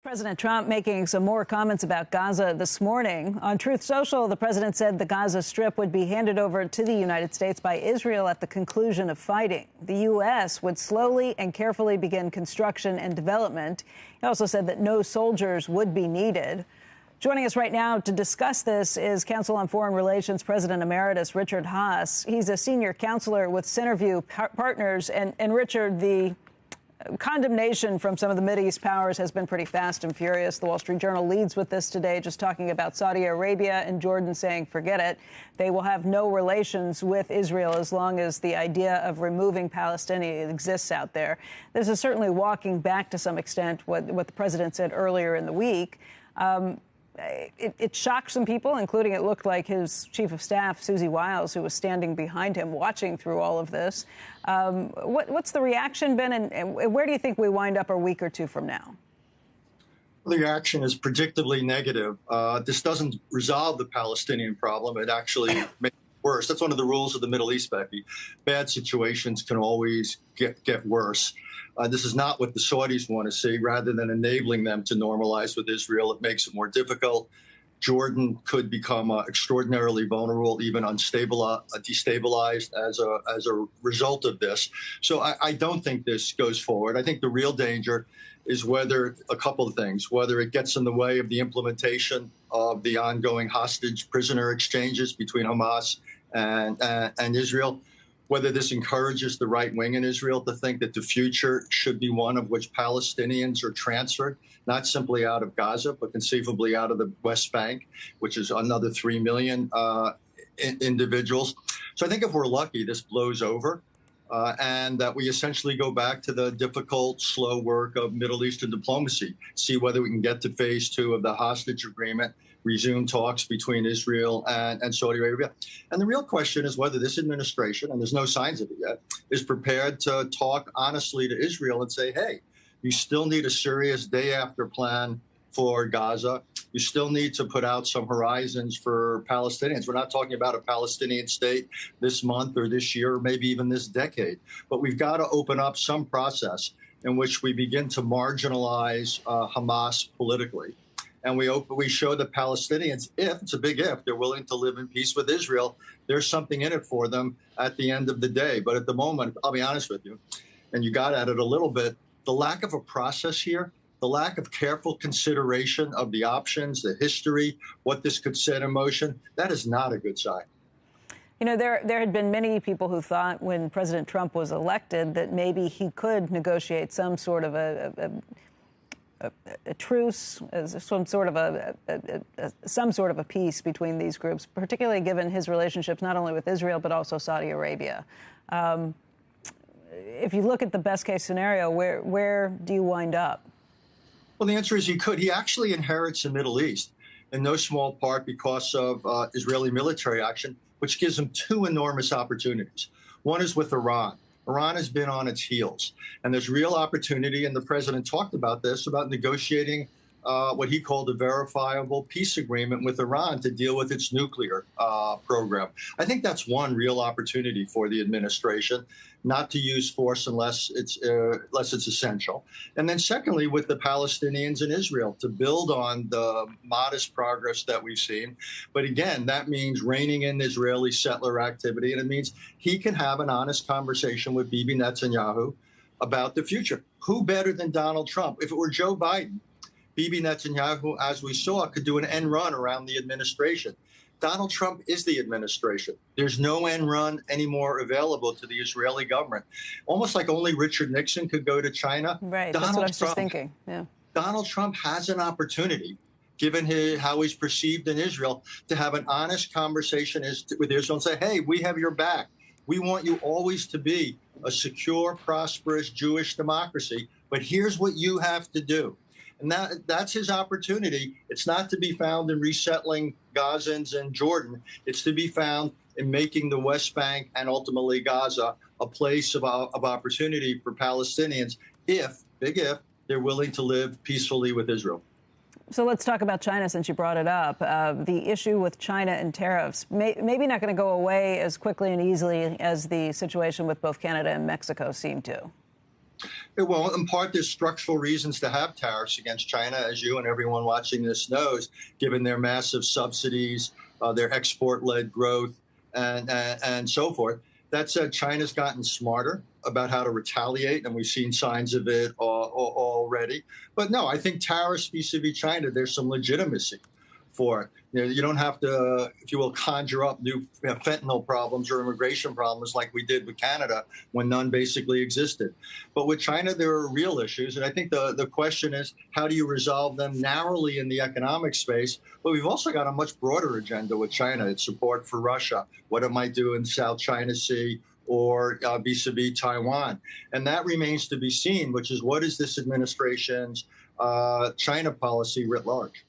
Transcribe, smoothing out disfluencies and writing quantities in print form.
President Trump making some more comments about Gaza this morning. On Truth Social, the president said the Gaza Strip would be handed over to the United States by Israel at the conclusion of fighting. The U.S. would slowly and carefully begin construction and development. He also said that no soldiers would be needed. Joining us right now to discuss this is Council on Foreign Relations President Emeritus Richard Haass. He's a senior counselor with Centerview Partners. And Richard, the condemnation from some of the Mideast powers has been pretty fast and furious. The Wall Street Journal leads with this today, just talking about Saudi Arabia and Jordan saying, forget it. They will have no relations with Israel as long as the idea of removing Palestinians exists out there. This is certainly walking back to some extent what the president said earlier in the week. It shocked some people, including it looked like his chief of staff, Susie Wiles, who was standing behind him watching through all of this. What's the reaction been, and where do you think we wind up a week or two from now? The reaction is predictably negative. This doesn't resolve the Palestinian problem. It actually makes it worse. That's one of the rules of the Middle East, Becky. Bad situations can always get worse. This is not what the Saudis want to see. Rather than enabling them to normalize with Israel, it makes it more difficult. Jordan could become extraordinarily vulnerable, even destabilized as a result of this. So I don't think this goes forward. I think the real danger is whether a couple of things, whether it gets in the way of the implementation of the ongoing hostage prisoner exchanges between Hamas and Israel, whether this encourages the right wing in Israel to think that the future should be one of which Palestinians are transferred, not simply out of Gaza, but conceivably out of the West Bank, which is another 3 million individuals. So I think if we're lucky, this blows over and that we essentially go back to the difficult, slow work of Middle Eastern diplomacy, see whether we can get to phase 2 of the hostage agreement, resume talks between Israel and Saudi Arabia. And the real question is whether this administration, and there's no signs of it yet, is prepared to talk honestly to Israel and say, hey, you still need a serious day-after plan for Gaza. You still need to put out some horizons for Palestinians. We're not talking about a Palestinian state this month or this year or maybe even this decade. But we've got to open up some process in which we begin to marginalize Hamas politically. And we show the Palestinians, if, it's a big if, they're willing to live in peace with Israel, there's something in it for them at the end of the day. But at the moment, I'll be honest with you, and you got at it a little bit, the lack of a process here, the lack of careful consideration of the options, the history, what this could set in motion, that is not a good sign. You know, there had been many people who thought when President Trump was elected that maybe he could negotiate some sort of a truce, some sort of a peace between these groups, particularly given his relationships not only with Israel but also Saudi Arabia. If you look at the best case scenario, where do you wind up? Well, the answer is he could. He actually inherits the Middle East in no small part because of Israeli military action, which gives him 2 enormous opportunities. One is with Iran. Iran has been on its heels, and there's real opportunity, and the president talked about this, about negotiating what he called a verifiable peace agreement with Iran to deal with its nuclear program. I think that's one real opportunity for the administration, not to use force unless it's essential. And then secondly, with the Palestinians in Israel, to build on the modest progress that we've seen. But again, that means reining in Israeli settler activity, and it means he can have an honest conversation with Bibi Netanyahu about the future. Who better than Donald Trump? If it were Joe Biden, Bibi Netanyahu, as we saw, could do an end run around the administration. Donald Trump is the administration. There's no end run anymore available to the Israeli government. Almost like only Richard Nixon could go to China. Right, that's what I was just thinking. Yeah. Donald Trump has an opportunity, given how he's perceived in Israel, to have an honest conversation with Israel and say, hey, we have your back. We want you always to be a secure, prosperous Jewish democracy, but here's what you have to do. And that's his opportunity. It's not to be found in resettling Gazans in Jordan. It's to be found in making the West Bank and ultimately Gaza a place of opportunity for Palestinians if, big if, they're willing to live peacefully with Israel. So let's talk about China, since you brought it up. The issue with China and tariffs, maybe not going to go away as quickly and easily as the situation with both Canada and Mexico seemed to. Well, in part, there's structural reasons to have tariffs against China, as you and everyone watching this knows, given their massive subsidies, their export-led growth, and so forth. That said, China's gotten smarter about how to retaliate, and we've seen signs of it already. But no, I think tariffs vis-a-vis China, there's some legitimacy for it. You don't have to, if you will, conjure up new fentanyl problems or immigration problems like we did with Canada when none basically existed. But with China, there are real issues. And I think the question is, how do you resolve them narrowly in the economic space? But we've also got a much broader agenda with China. It's support for Russia, what it might do in South China Sea, or vis-a-vis Taiwan. And that remains to be seen, which is what is this administration's China policy writ large?